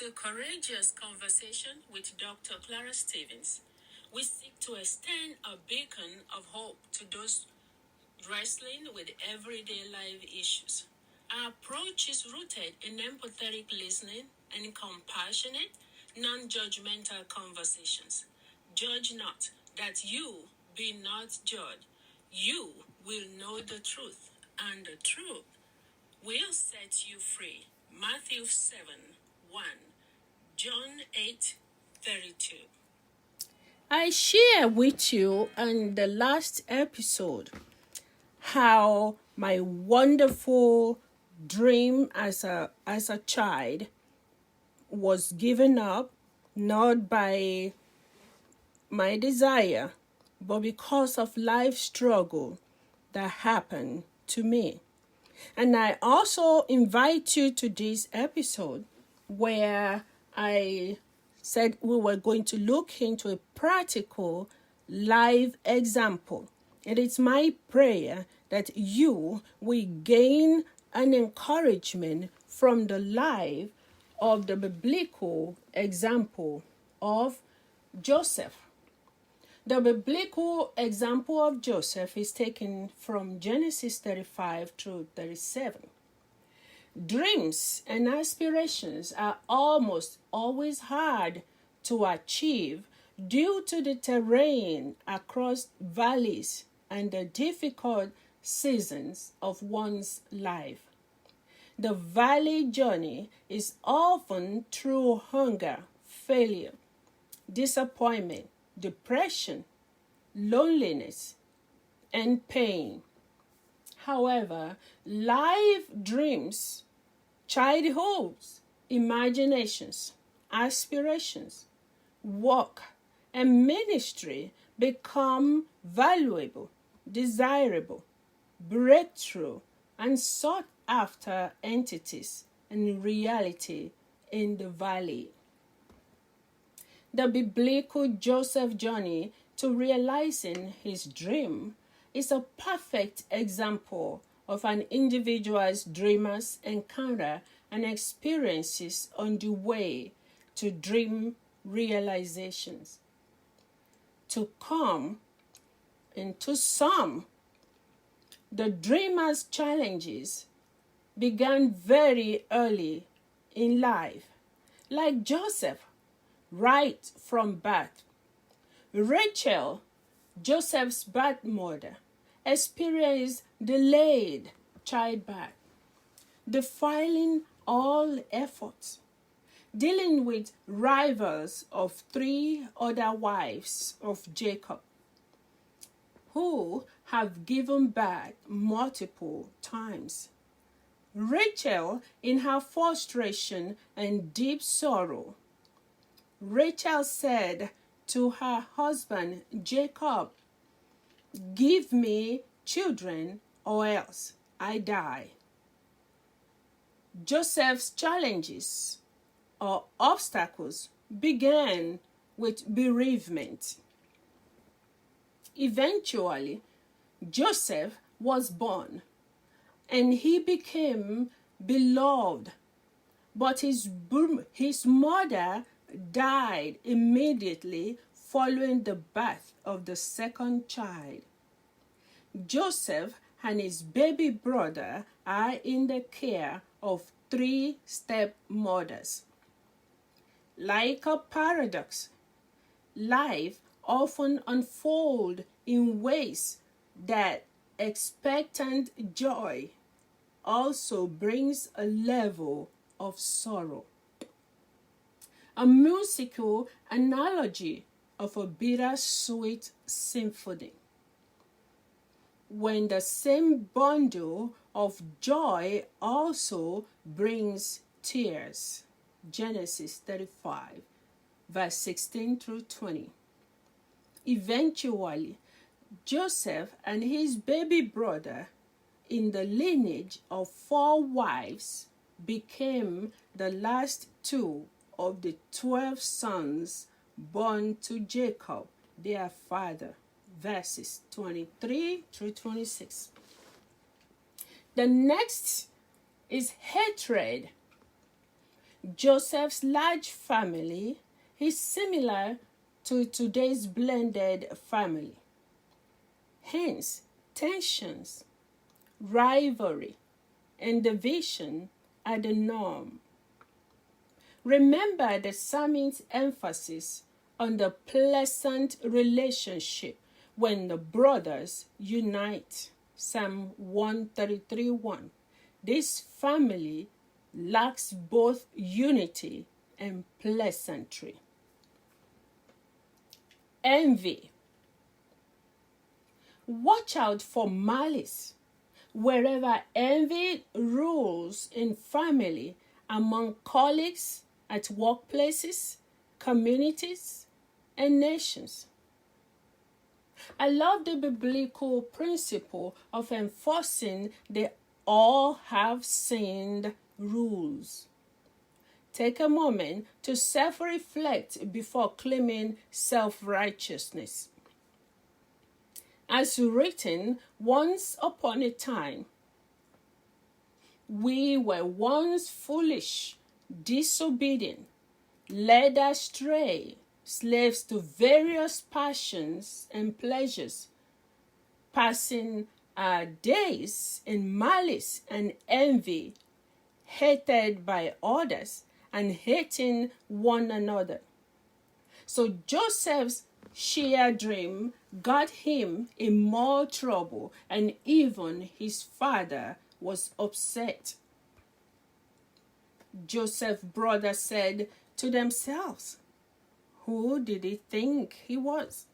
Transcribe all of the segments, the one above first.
to Courageous Conversation with Dr. Clara Stevens. We seek to extend a beacon of hope to those wrestling with everyday life issues. Our approach is rooted in empathetic listening and compassionate, non judgmental conversations. Judge not, that you be not judged. You will know the truth, and the truth will set you free. Matthew 7:1, John 8:32. I share with you on the last episode how my wonderful dream as a child was given up, not by my desire, but because of life struggle that happened to me. And I also invite you to this episode where I said we were going to look into a practical live example. It is my prayer that you will gain an encouragement from the life of the biblical example of Joseph. The biblical example of Joseph is taken from Genesis 35 through 37. Dreams and aspirations are almost always hard to achieve due to the terrain across valleys and the difficult seasons of one's life. The valley journey is often through hunger, failure, disappointment, depression, loneliness, and pain. However, life dreams, childhoods, imaginations, aspirations, work, and ministry become valuable, desirable, breakthrough, and sought after entities and reality in the valley. The biblical Joseph journey to realizing his dream is a perfect example of an individual's dreamer's encounter and experiences on the way to dream realizations. To come into some, the dreamer's challenges began very early in life, like Joseph, right from birth. Rachael, Joseph's birth mother, experienced delayed childbirth, defiling all efforts, dealing with rivals of 3 other wives of Jacob, who have given birth multiple times. Rachael, in her frustration and deep sorrow, Rachael said to her husband Jacob, "Give me children or else I die." Joseph's challenges or obstacles began with bereavement. Eventually, Joseph was born and he became beloved, but his mother died immediately following the birth of the second child. Joseph and his baby brother are in the care of 3 stepmothers. Like a paradox, life often unfolds in ways that expectant joy also brings a level of sorrow. A musical analogy of a bittersweet symphony. When the same bundle of joy also brings tears. Genesis 35, verse 16 through 20. Eventually, Joseph and his baby brother, in the lineage of 4 wives, became the last 2 of the 12 sons born to Jacob, their father. Verses 23 through 26. The next is hatred. Joseph's large family is similar to today's blended family. Hence, tensions, rivalry, and division are the norm. Remember the psalmist's emphasis on the pleasant relationship when the brothers unite. Psalm 133:1. This family lacks both unity and pleasantry. Envy. Watch out for malice. Wherever envy rules in family, among colleagues, at workplaces, communities, and nations. I love the biblical principle of enforcing the all have sinned rules. Take a moment to self-reflect before claiming self-righteousness. As written, once upon a time, we were once foolish, disobedient, led astray, slaves to various passions and pleasures, passing our days in malice and envy, hated by others and hating one another. So Joseph's shared dream got him in more trouble, and even his father was upset. Joseph's brothers said to themselves, who did he think he was?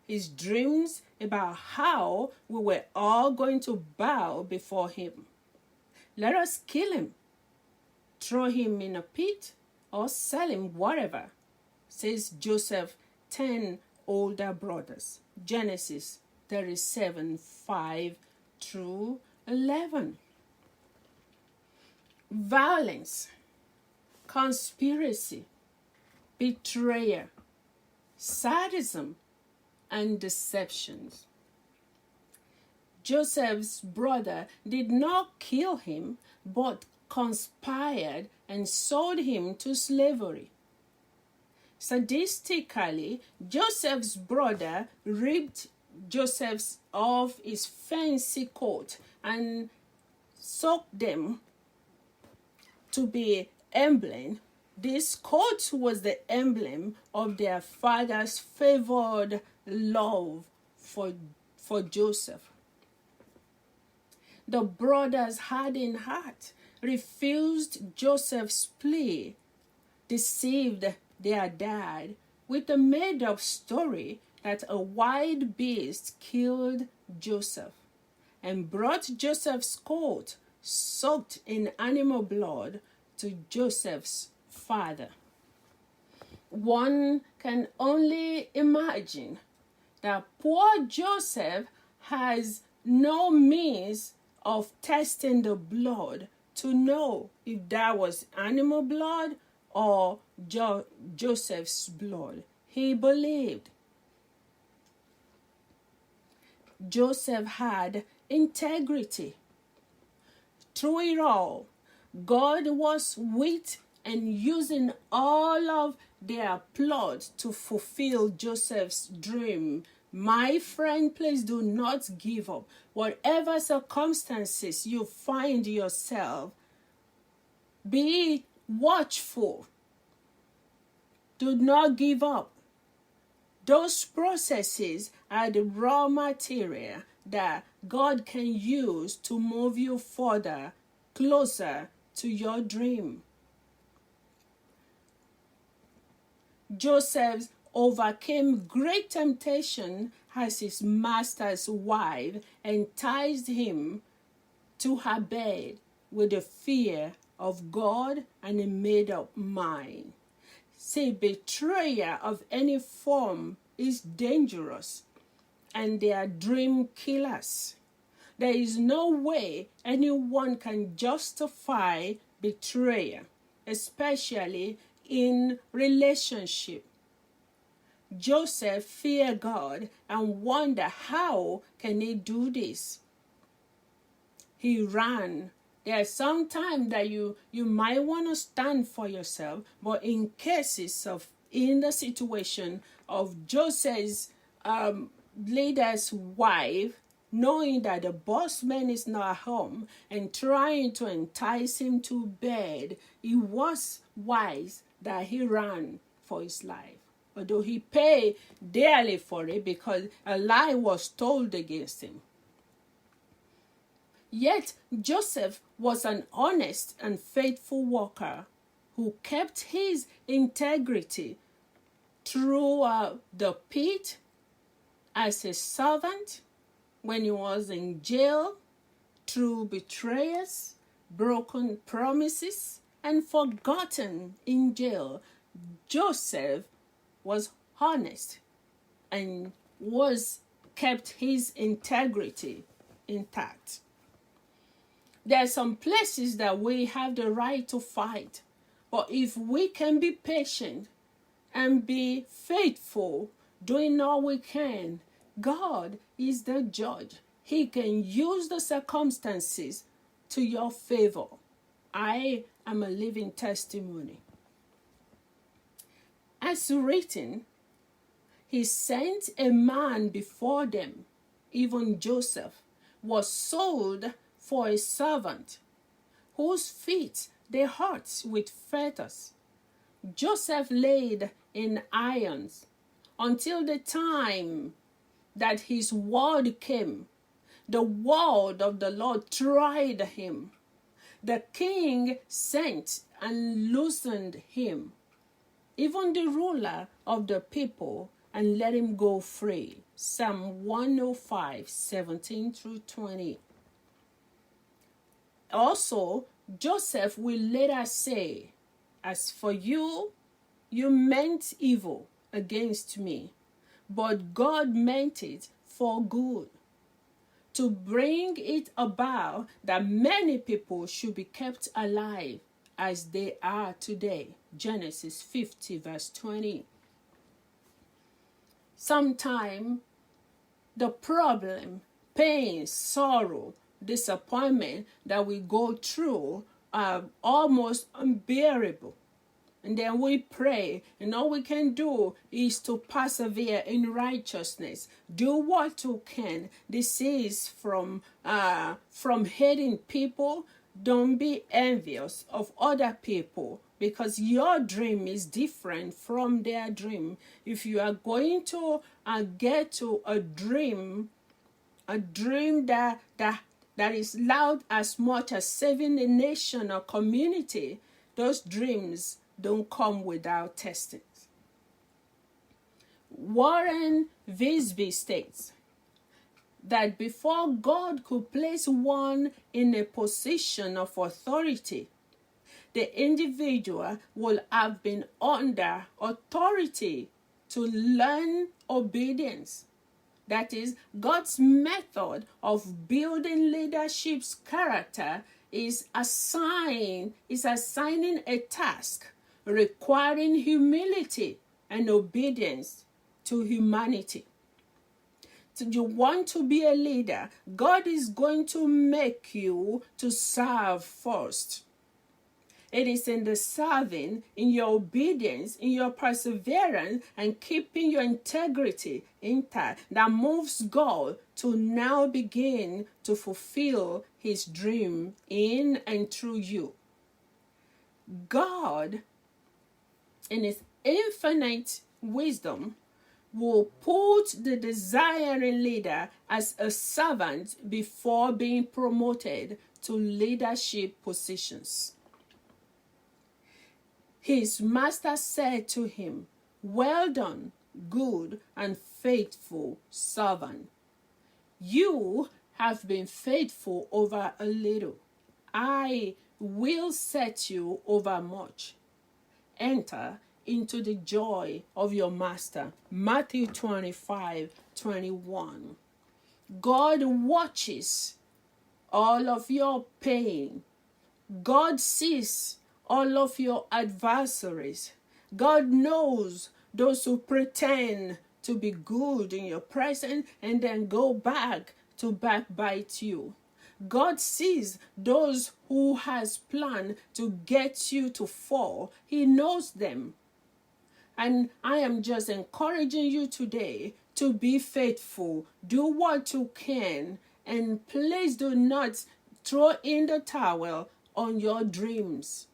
His dreams about how we were all going to bow before him. Let us kill him, throw him in a pit, or sell him whatever, says Joseph's 10 older brothers. Genesis 37:5-11. Violence, conspiracy, betrayal, sadism, and deceptions. Joseph's brother did not kill him, but conspired and sold him to slavery. Sadistically, Joseph's brother ripped Joseph of his fancy coat and soaked them to be emblem. This coat was the emblem of their father's favored love for Joseph. The brothers' hardened heart refused Joseph's plea, deceived their dad with a made-up story that a wild beast killed Joseph, and brought Joseph's coat soaked in animal blood to Joseph's father. One can only imagine that poor Joseph has no means of testing the blood to know if that was animal blood or Joseph's blood. He believed. Joseph had integrity. Through it all, God was with and using all of their plots to fulfill Joseph's dream. My friend, please do not give up. Whatever circumstances you find yourself, be watchful. Do not give up. Those processes are the raw material that God can use to move you further, closer to your dream. Joseph overcame great temptation as his master's wife enticed him to her bed with the fear of God and a made-up mind. See, betrayal of any form is dangerous, and they are dream killers. There is no way anyone can justify betrayal, especially in relationship. Joseph feared God and wondered how can he do this. He ran There's some time that you might want to stand for yourself, but in the situation of Joseph's leader's wife, knowing that the boss man is not home and trying to entice him to bed, it was wise that he ran for his life. Although he paid dearly for it because a lie was told against him. Yet Joseph was an honest and faithful worker who kept his integrity through the pit, as a servant, when he was in jail, through betrayers, broken promises, and forgotten in jail. Joseph was honest and kept his integrity intact. There are some places that we have the right to fight, but if we can be patient and be faithful, doing all we can, God is the judge. He can use the circumstances to your favor. I am a living testimony. As written, he sent a man before them. Even Joseph was sold for a servant, whose feet they hurt with fetters. Joseph laid in irons until the time that his word came. The word of the Lord tried him. The king sent and loosened him, even the ruler of the people, and let him go free. Psalm 105, 17 through 20. Also, Joseph will later say, "As for you, you meant evil against me, but God meant it for good, to bring it about that many people should be kept alive as they are today." Genesis 50, verse 20. Sometimes the problem, pain, sorrow, disappointment that we go through are almost unbearable. And then we pray, and all we can do is to persevere in righteousness. Do what you can. This is from hating people. Don't be envious of other people, because your dream is different from their dream. If you are going to get to a dream that is loud as much as saving a nation or community, those dreams don't come without testing. Warren Visby states that before God could place one in a position of authority, the individual will have been under authority to learn obedience. That is, God's method of building leadership's character is assigning a task requiring humility and obedience to humanity. So you want to be a leader, God is going to make you to serve first. It is in the serving, in your obedience, in your perseverance, and keeping your integrity intact that moves God to now begin to fulfill his dream in and through you. God, in his infinite wisdom, will put the desiring leader as a servant before being promoted to leadership positions. His master said to him, "Well done, good and faithful servant. You have been faithful over a little. I will set you over much. Enter into the joy of your master." Matthew 25:21. God watches all of your pain. God sees all of your adversaries. God knows those who pretend to be good in your presence and then go back to backbite you. God sees those who has planned to get you to fall. He knows them. And I am just encouraging you today to be faithful. Do what you can. And please do not throw in the towel on your dreams.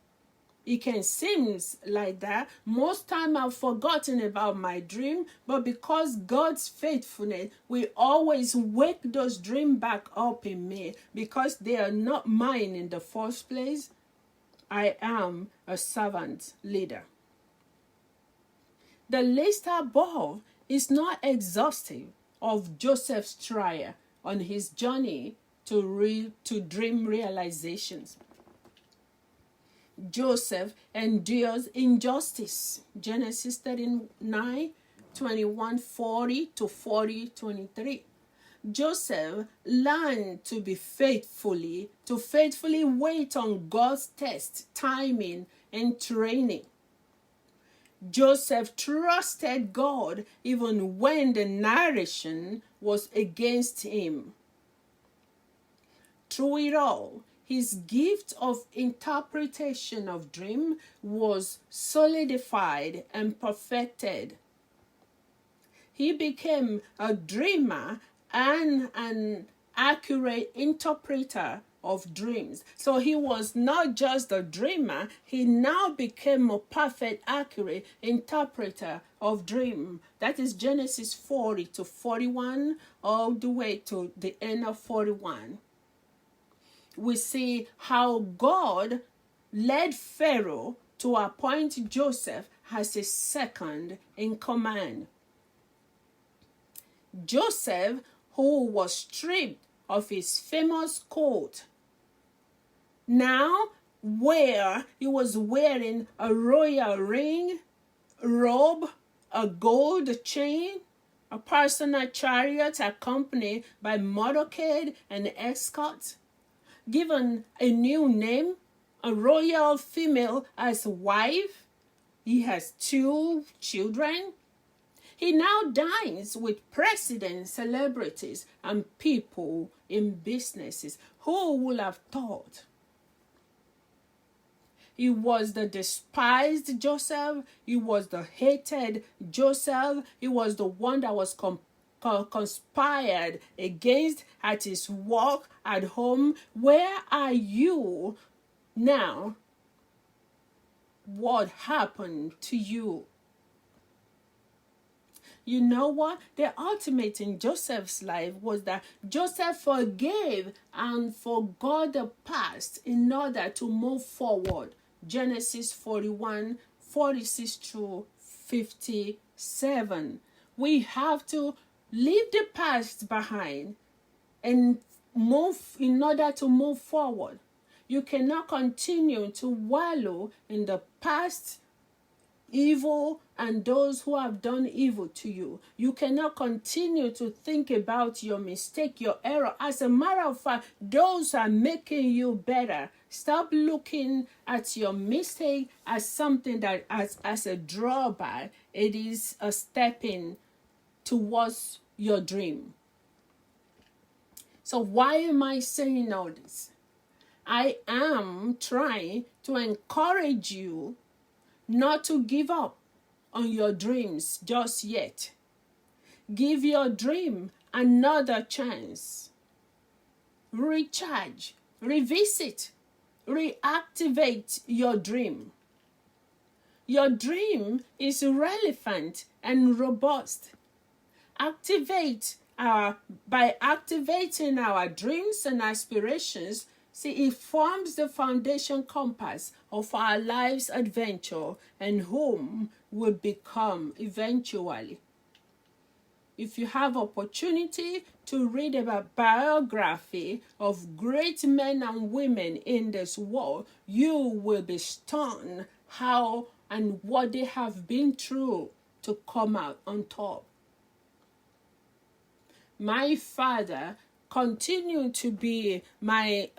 It can seem like that. Most time I've forgotten about my dream, but because God's faithfulness will always wake those dreams back up in me, because they are not mine in the first place. I am a servant leader. The list above is not exhaustive of Joseph's trial on his journey to dream realizations. Joseph endures injustice. Genesis 39, 21, 40 to 40, 23. Joseph learned to faithfully wait on God's test, timing, and training. Joseph trusted God even when the narration was against him. Through it all, his gift of interpretation of dream was solidified and perfected. He became a dreamer and an accurate interpreter of dreams. So he was not just a dreamer, he now became a perfect, accurate interpreter of dream. That is Genesis 40 to 41, all the way to the end of 41. We see how God led Pharaoh to appoint Joseph as his second in command. Joseph, who was stripped of his famous coat, now where he was wearing a royal ring, robe, a gold chain, a personal chariot accompanied by motorcade and escorts, given a new name, a royal female as wife. He has 2 children. He now dines with presidents, celebrities, and people in businesses. Who would have thought? He was the despised Joseph. He was the hated Joseph. He was the one that was conspired against at his work, at home. Where are you now? What happened to you? You know what? The ultimate in Joseph's life was that Joseph forgave and forgot the past in order to move forward. Genesis 41, 46 through 57. We have to leave the past behind and move in order to move forward. You cannot continue to wallow in the past evil and those who have done evil to you. You cannot continue to think about your mistake, your error. As a matter of fact, those are making you better. Stop looking at your mistake as something that as a drawback. It is a stepping towards your dream. So why am I saying all this? I am trying to encourage you not to give up on your dreams just yet. Give your dream another chance. Recharge, revisit, reactivate your dream. Your dream is relevant and robust. By activating our dreams and aspirations, see, it forms the foundation compass of our life's adventure and whom we become eventually. If you have opportunity to read about biography of great men and women in this world, you will be stunned how and what they have been through to come out on top. My father continued to be my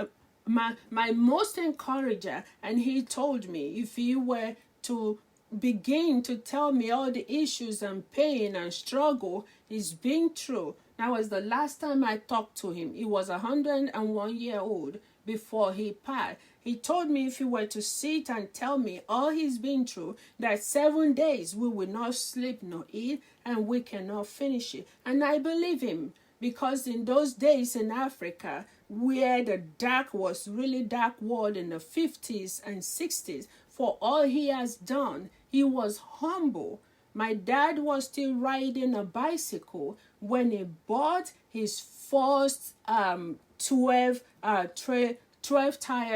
most encourager, and he told me if he were to begin to tell me all the issues and pain and struggle he's been through, That was the last time I talked to him. He was 101-year-old before he passed. He told me if he were to sit and tell me all he's been through, that 7 days we will not sleep nor eat and we cannot finish it. And I believe him, because in those days in Africa, where the dark was really dark world in the 50s and 60s, for all he has done, he was humble. My dad was still riding a bicycle when he bought his first 12-tire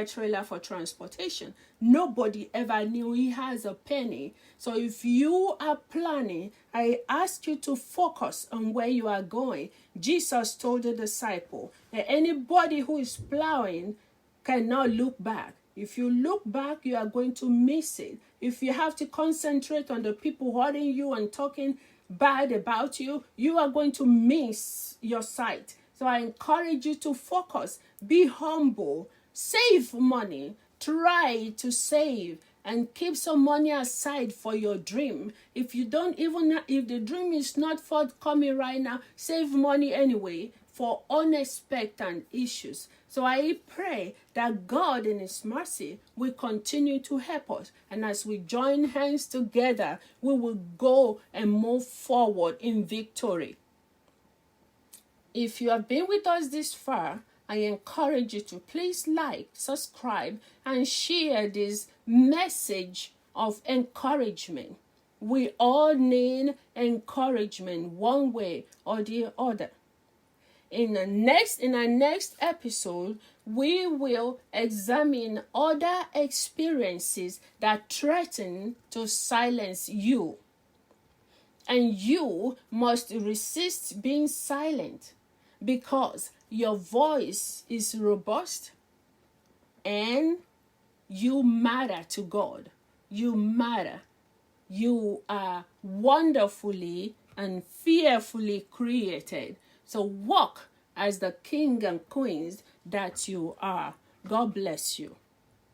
trailer for transportation. Nobody ever knew he has a penny. So if you are planning, I ask you to focus on where you are going. Jesus told the disciple that anybody who is plowing cannot look back. If you look back, you are going to miss it. If you have to concentrate on the people hurting you and talking bad about you, you are going to miss your sight. So I encourage you to focus, be humble, save money, try to save, and keep some money aside for your dream. If the dream is not forthcoming right now, save money anyway for unexpected issues. So I pray that God in His mercy will continue to help us. And as we join hands together, we will go and move forward in victory. If you have been with us this far, I encourage you to please like, subscribe, and share this message of encouragement. We all need encouragement one way or the other. In our next episode, we will examine other experiences that threaten to silence you. And you must resist being silent, because your voice is robust and you matter to God. You matter. You are wonderfully and fearfully created. So walk as the king and queens that you are. God bless you.